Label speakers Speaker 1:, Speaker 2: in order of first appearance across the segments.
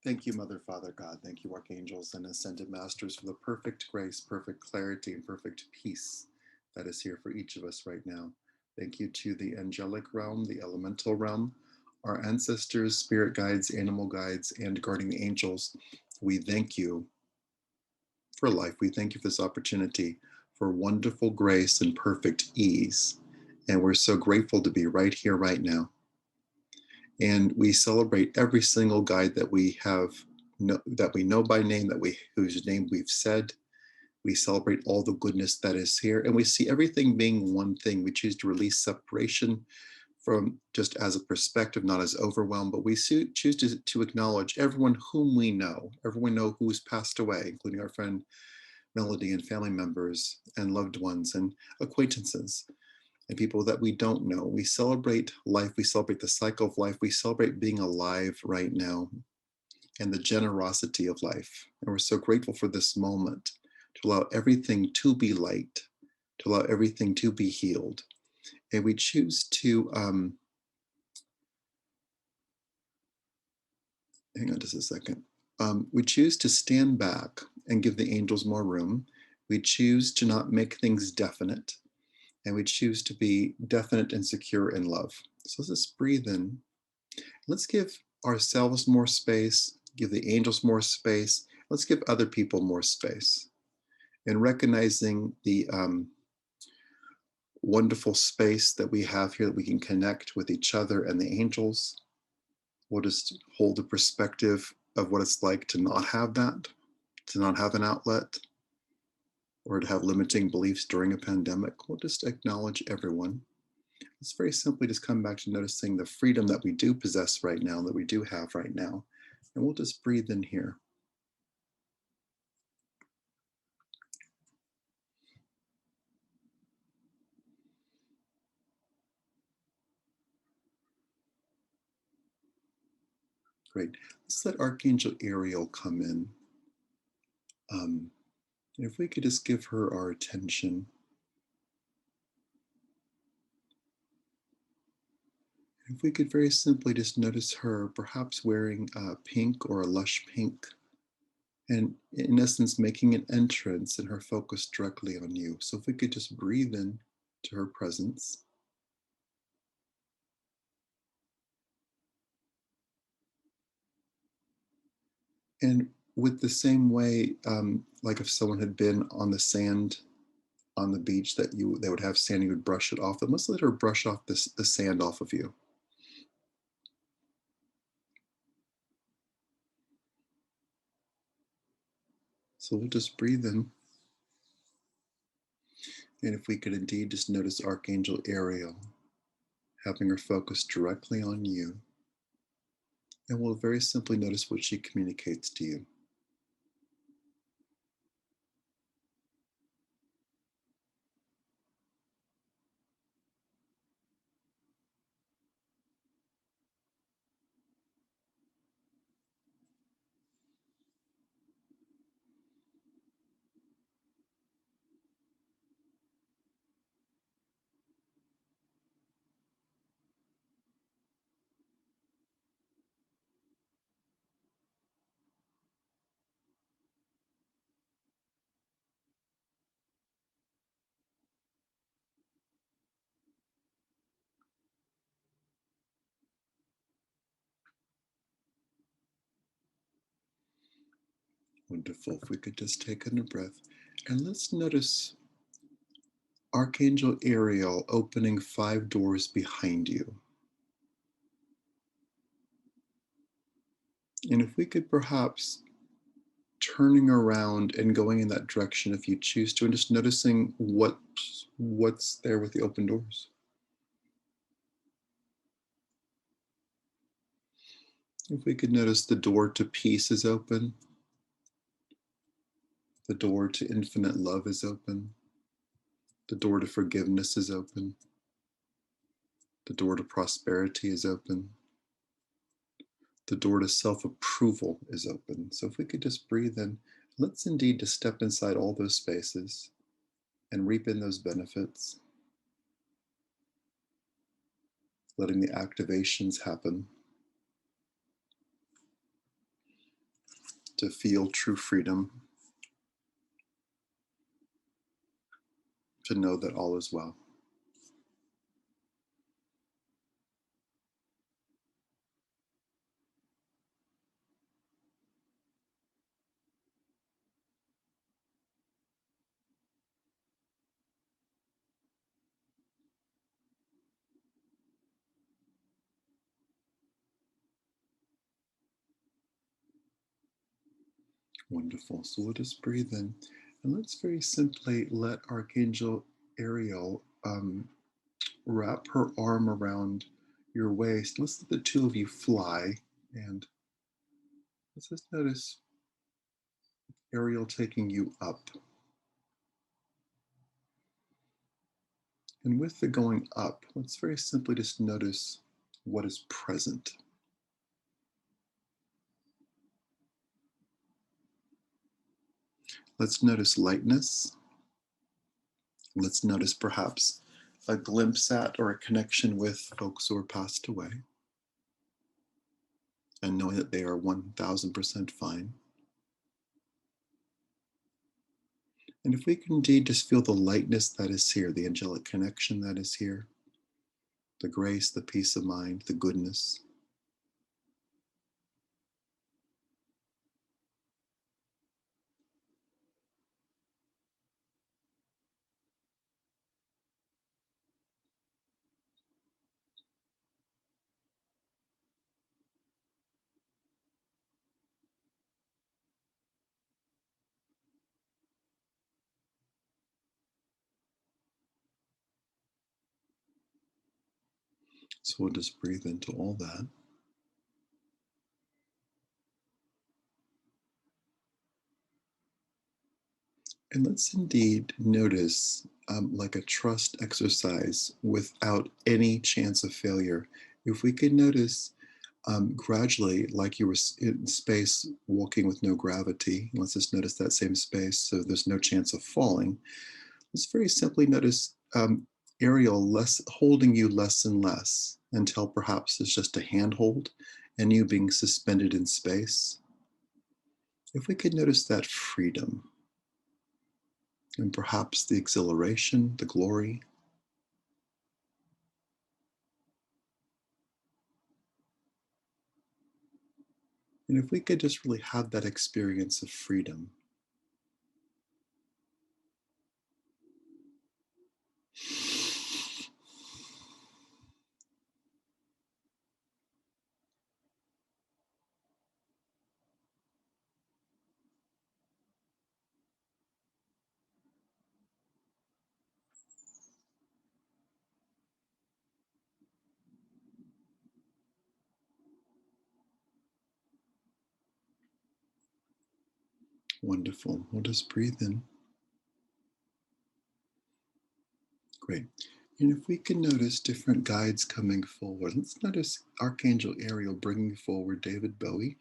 Speaker 1: Thank you, Mother, Father, God. Thank you, Archangels and Ascended Masters, for the perfect grace, perfect clarity, and perfect peace that is here for each of us right now. Thank you to the angelic realm, the elemental realm, our ancestors, spirit guides, animal guides, and guardian angels. We thank you for life. We thank you for this opportunity, for wonderful grace and perfect ease. And we're so grateful to be right here, right now. And we celebrate every single guide that we have, that we know by name, whose name we've said. We celebrate all the goodness that is here, and we see everything being one thing. We choose to release separation from just as a perspective, not as overwhelm, but we choose to acknowledge everyone whom we know, everyone know who's passed away, including our friend Melody and family members and loved ones and acquaintances and people that we don't know. We celebrate life. We celebrate the cycle of life. We celebrate being alive right now and the generosity of life. And we're so grateful for this moment to allow everything to be light, to allow everything to be healed. And we choose to, hang on just a second. We choose to stand back and give the angels more room. We choose to not make things definite. And we choose to be definite and secure in love. So let's just breathe in. Let's give ourselves more space, give the angels more space. Let's give other people more space. And recognizing the wonderful space that we have here, that we can connect with each other and the angels. We'll just hold the perspective of what it's like to not have that, to not have an outlet, or to have limiting beliefs during a pandemic. We'll just acknowledge everyone. Let's very simply just come back to noticing the freedom that we do possess right now, that we do have right now. And we'll just breathe in here. Great. Let's let Archangel Ariel come in. If we could just give her our attention. If we could very simply just notice her perhaps wearing pink or a lush pink, and in essence making an entrance and her focus directly on you. So if we could just breathe in to her presence. And with the same way, like if someone had been on the sand on the beach that they would have sand, you would brush it off. But let's let her brush off the sand off of you. So we'll just breathe in. And if we could indeed just notice Archangel Ariel, having her focus directly on you. And we'll very simply notice what she communicates to you. Wonderful. If we could just take in a breath. And let's notice Archangel Ariel opening 5 doors behind you. And if we could perhaps turning around and going in that direction if you choose to, and just noticing what's there with the open doors. If we could notice the door to peace is open, the door to infinite love is open, the door to forgiveness is open, the door to prosperity is open, the door to self-approval is open. So if we could just breathe in, let's indeed just step inside all those spaces and reap in those benefits, letting the activations happen. to feel true freedom, to know that all is well. Wonderful. So we'll just breathe in. And let's very simply let Archangel Ariel wrap her arm around your waist. Let's let the two of you fly. And let's just notice Ariel taking you up. And with the going up, let's very simply just notice what is present. Let's notice lightness. Let's notice perhaps a glimpse at or a connection with folks who are passed away, and knowing that they are 1000% fine. And if we can indeed just feel the lightness that is here, the angelic connection that is here, the grace, the peace of mind, the goodness. So we'll just breathe into all that. And let's indeed notice, like a trust exercise without any chance of failure. If we could notice gradually, like you were in space walking with no gravity, let's just notice that same space so there's no chance of falling. Let's very simply notice Ariel holding you less and less until perhaps it's just a handhold and you being suspended in space. If we could notice that freedom, and perhaps the exhilaration, the glory. And if we could just really have that experience of freedom. Wonderful. We'll just breathe in. Great. And if we can notice different guides coming forward, let's notice Archangel Ariel bringing forward David Bowie.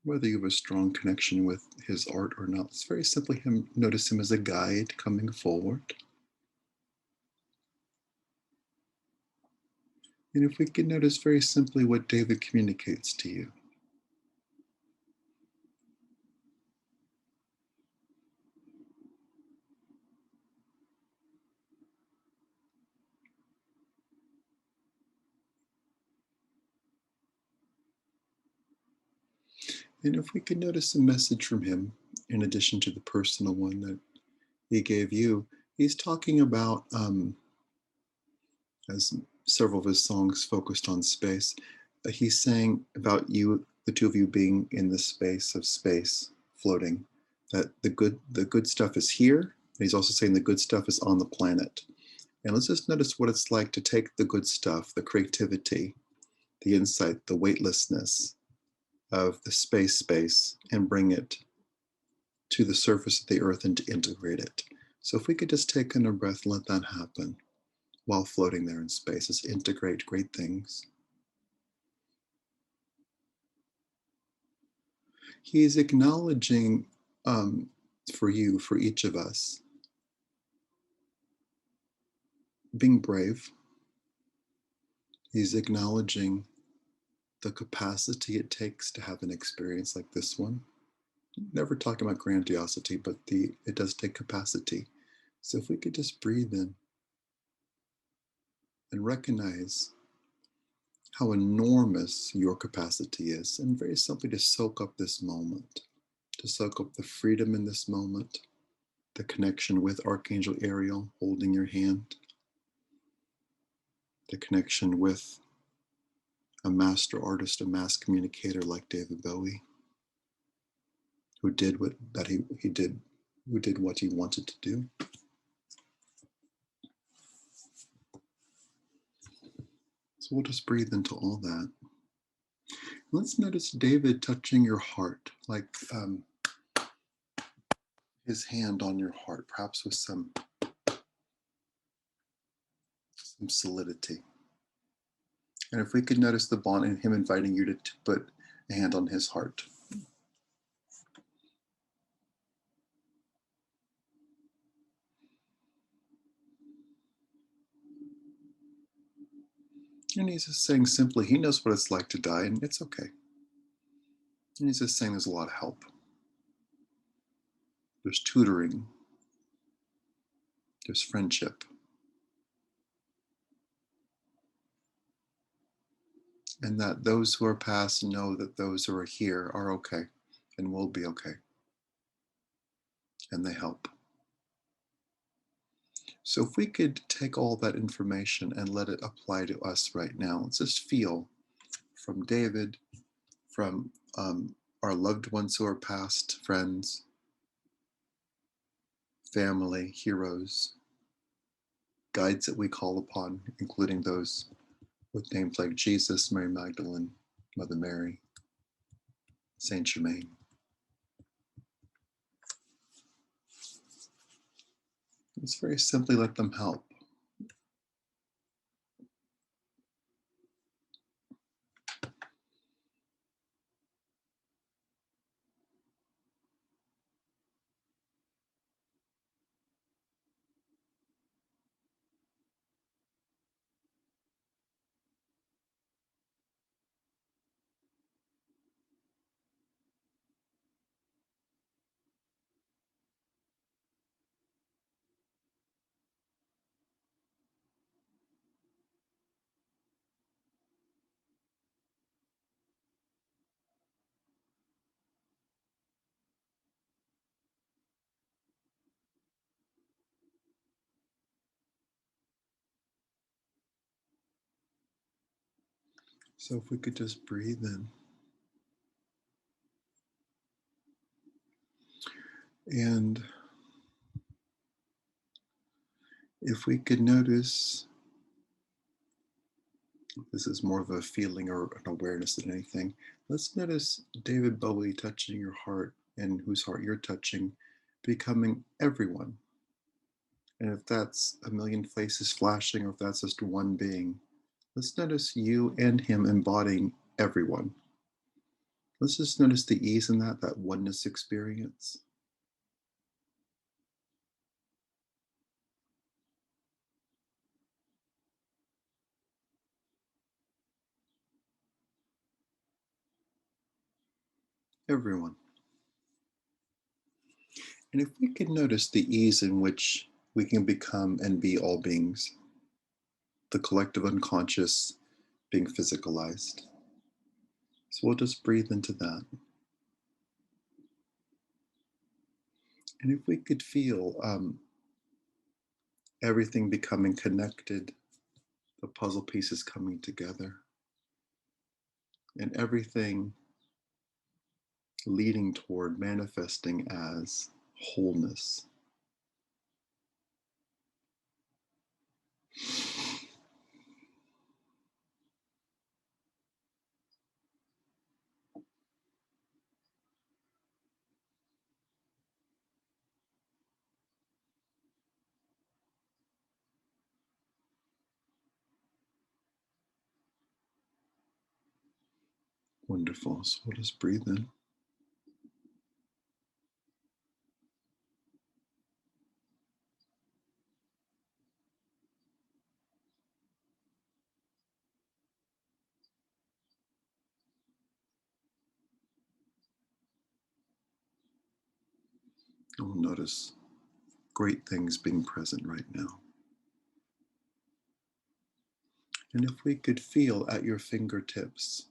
Speaker 1: Whether you have a strong connection with his art or not, it's very simply notice him as a guide coming forward. And if we can notice very simply what David communicates to you. And if we can notice a message from him, in addition to the personal one that he gave you, he's talking about, as several of his songs focused on space, he's saying about you, the two of you being in the space of space, floating, that the good stuff is here. And he's also saying the good stuff is on the planet. And let's just notice what it's like to take the good stuff, the creativity, the insight, the weightlessness of the space, and bring it to the surface of the earth and to integrate it. So if we could just take in a breath and let that happen while floating there in space, just integrate great things. He's acknowledging for you, for each of us, being brave. He's acknowledging the capacity it takes to have an experience like this one. Never talking about grandiosity, but it does take capacity. So if we could just breathe in and recognize how enormous your capacity is, and very simply to soak up this moment, to soak up the freedom in this moment, the connection with Archangel Ariel holding your hand, the connection with a master artist, a mass communicator like David Bowie, who did what that he did, who did what he wanted to do. So we'll just breathe into all that. Let's notice David touching your heart, like his hand on your heart, perhaps with some solidity. And if we could notice the bond and him inviting you to put a hand on his heart. And he's just saying simply, he knows what it's like to die, and it's okay. And he's just saying there's a lot of help. There's tutoring. There's friendship. And that those who are past know that those who are here are okay and will be okay. And they help. So if we could take all that information and let it apply to us right now, let's just feel from David, from our loved ones who are past, friends, family, heroes, guides that we call upon, including those with names like Jesus, Mary Magdalene, Mother Mary, Saint Germain. Let's very simply let them help. So if we could just breathe in. And if we could notice, this is more of a feeling or an awareness than anything. Let's notice David Bowie touching your heart and whose heart you're touching, becoming everyone. And if that's a million faces flashing, or if that's just one being, let's notice you and him embodying everyone. Let's just notice the ease in that oneness experience. Everyone. And if we could notice the ease in which we can become and be all beings, the collective unconscious being physicalized. So we'll just breathe into that. And if we could feel everything becoming connected, the puzzle pieces coming together, and everything leading toward manifesting as wholeness. Wonderful. So we'll just breathe in. You'll notice great things being present right now. And if we could feel at your fingertips,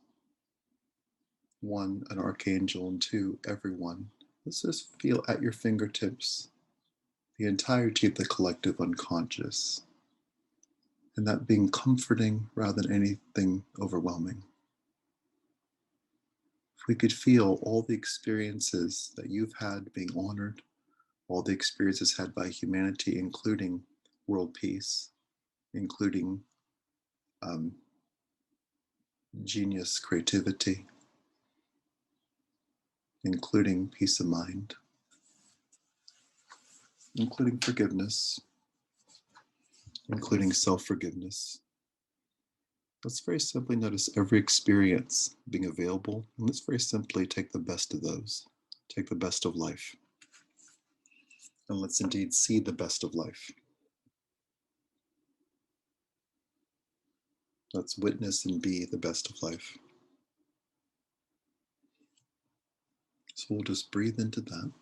Speaker 1: one, an archangel, and two, everyone, let's just feel at your fingertips the entirety of the collective unconscious, and that being comforting rather than anything overwhelming. If we could feel all the experiences that you've had being honored, all the experiences had by humanity, including world peace, including genius creativity, including peace of mind, including forgiveness, including self-forgiveness. Let's very simply notice every experience being available, and let's very simply take the best of those. Take the best of life. And let's indeed see the best of life. Let's witness and be the best of life. So we'll just breathe into that.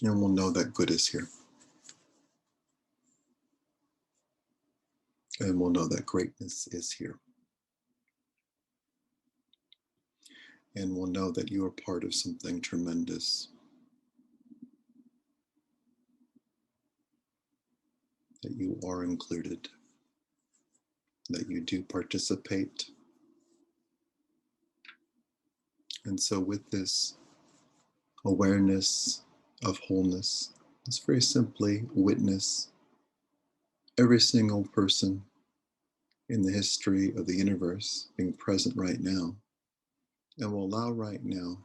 Speaker 1: And we'll know that good is here. And we'll know that greatness is here. And we'll know that you are part of something tremendous. That you are included. That you do participate. And so with this awareness of wholeness, let's very simply witness every single person in the history of the universe being present right now. And we'll allow right now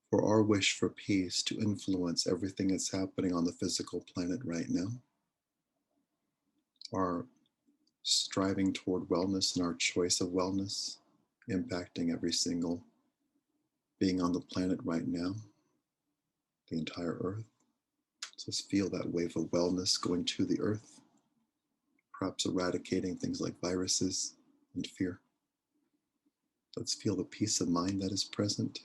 Speaker 1: for our wish for peace to influence everything that's happening on the physical planet right now. Our striving toward wellness and our choice of wellness impacting every single being on the planet right now, the entire earth. So let's feel that wave of wellness going to the earth, perhaps eradicating things like viruses and fear. Let's feel the peace of mind that is present,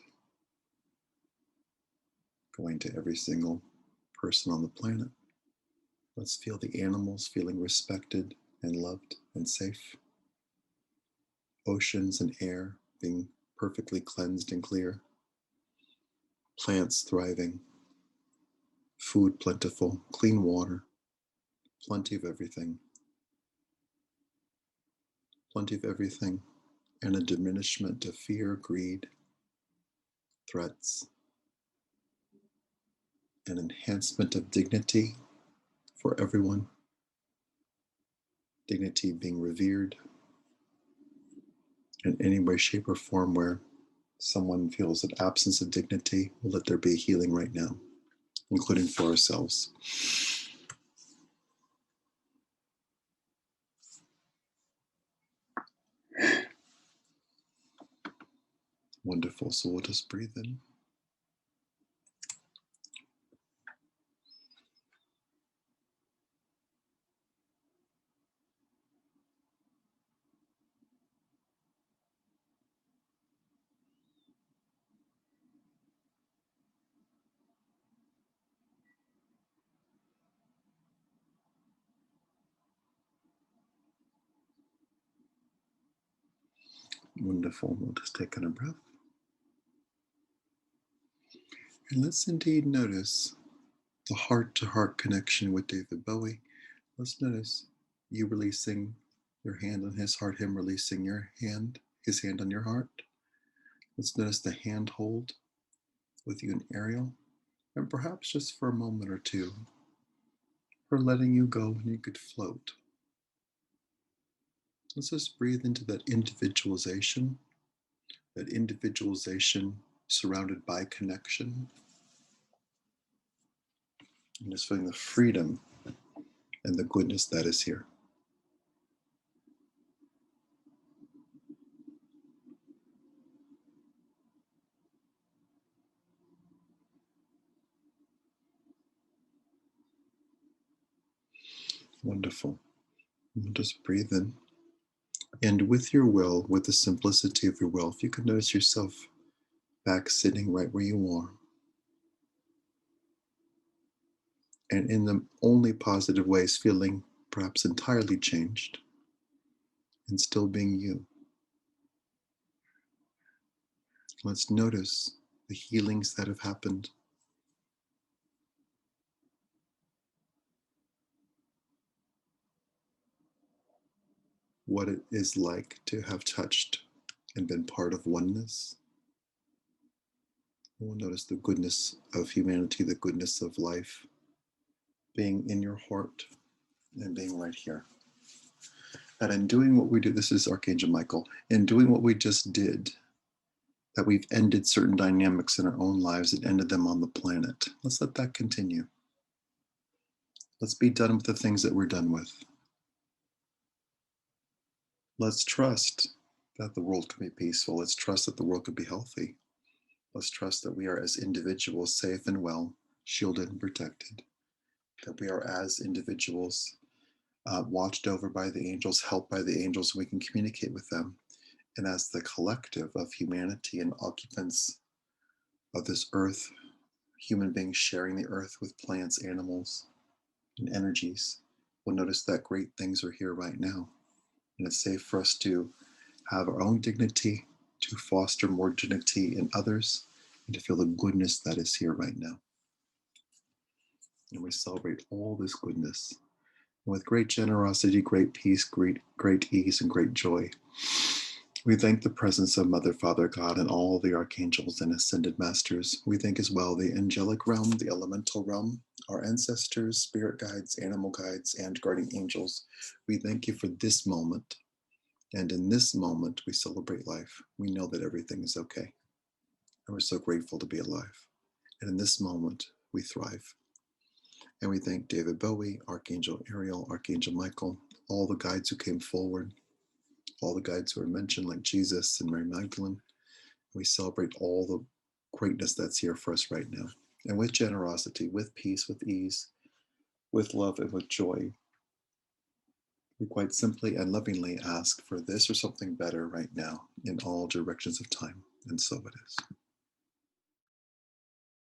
Speaker 1: going to every single person on the planet. Let's feel the animals feeling respected and loved and safe. Oceans and air being perfectly cleansed and clear. Plants thriving. Food plentiful. Clean water. Plenty of everything. Plenty of everything. And a diminishment of fear, greed, threats. An enhancement of dignity for everyone. Dignity being revered in any way, shape, or form where someone feels an absence of dignity, we'll let there be healing right now, including for ourselves. Wonderful. So we'll just breathe in. Wonderful. We'll just take in a breath. And let's indeed notice the heart-to-heart connection with David Bowie. Let's notice you releasing your hand on his heart, him releasing his hand on your heart. Let's notice the hand hold with you and Ariel. And perhaps just for a moment or two, for letting you go and you could float. Let's just breathe into that individualization surrounded by connection, and just feeling the freedom and the goodness that is here. Wonderful. We'll just breathe in. And with your will, with the simplicity of your will, if you can notice yourself back sitting right where you are, and in the only positive ways, feeling perhaps entirely changed and still being you. Let's notice the healings that have happened. What it is like to have touched and been part of oneness. We'll notice the goodness of humanity, the goodness of life, being in your heart and being right here. That in doing what we do, this is Archangel Michael, in doing what we just did, that we've ended certain dynamics in our own lives and ended them on the planet. Let's let that continue. Let's be done with the things that we're done with. Let's trust that the world can be peaceful. Let's trust that the world can be healthy. Let's trust that we are as individuals safe and well, shielded and protected. That we are as individuals watched over by the angels, helped by the angels, and we can communicate with them. And as the collective of humanity and occupants of this earth, human beings sharing the earth with plants, animals, and energies, we'll notice that great things are here right now. And it's safe for us to have our own dignity, to foster more dignity in others, and to feel the goodness that is here right now. And we celebrate all this goodness. And with great generosity, great peace, great ease, and great joy, we thank the presence of Mother, Father, God, and all the archangels and ascended masters. We thank as well the angelic realm, the elemental realm, our ancestors, spirit guides, animal guides, and guardian angels. We thank you for this moment. And in this moment, we celebrate life. We know that everything is okay. And we're so grateful to be alive. And in this moment, we thrive. And we thank David Bowie, Archangel Ariel, Archangel Michael, all the guides who came forward, all the guides who are mentioned, like Jesus and Mary Magdalene. We celebrate all the greatness that's here for us right now. And with generosity, with peace, with ease, with love, and with joy, we quite simply and lovingly ask for this or something better right now in all directions of time. And so it is.